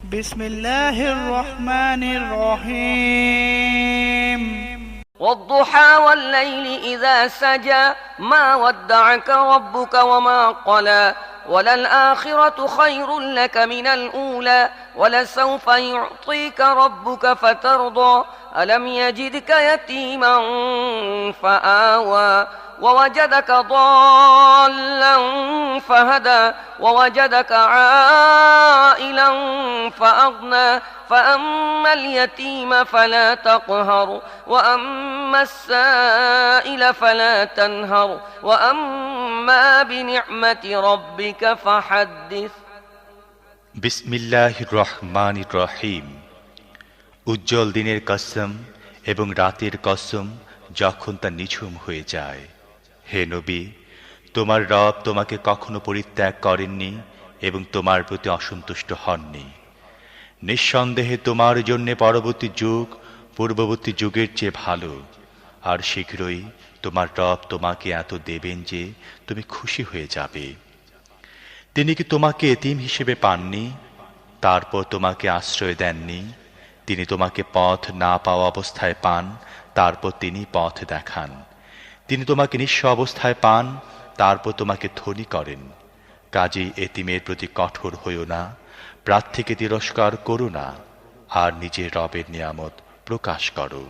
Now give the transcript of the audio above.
بسم الله الرحمن الرحيم والضحى والليل إذا سجى ما ودعك ربك وما قلى وللآخرة خير لك من الأولى ولسوف يعطيك ربك فترضى ألم يجدك يتيما فآوى ووجدك ضالا فهدى ووجدك عائلا فأغنى فأما اليتيم فلا تقهر وأما السائل فلا تنهر وأما بنعمة ربك فحدث বিসমিল্লাহির রহমানির রহিম। উজ্জ্বল দিনের কসম এবং রাতের কসম যখন তা নিঝুম হয়ে যায়। হে নবী, তোমার রব তোমাকে কখনো পরিত্যাগ করেননি এবং তোমার প্রতি অসন্তুষ্ট হননি। নিঃসন্দেহে তোমার জন্য পরবর্তী যুগ পূর্ববর্তী যুগের চেয়ে ভালো, আর শীঘ্রই তোমার রব তোমাকে এত দেবেন যে তুমি খুশি হয়ে যাবে। তিনি কি তোমাকে এতিম হিসেবে পাননি, তারপর তোমাকে আশ্রয় দেননি? তিনি তোমাকে পথ না পাওয়া অবস্থায় পান, তারপর তিনি পথ দেখান। তিনি তোমাকে নিঃস্ব অবস্থায় পান, তারপর তোমাকে ধনী করেন। কাজেই এতিমের প্রতি কঠোর হইও না, প্রার্থীকে তিরস্কার করো না, আর নিজের রবের নিয়ামত প্রকাশ করো।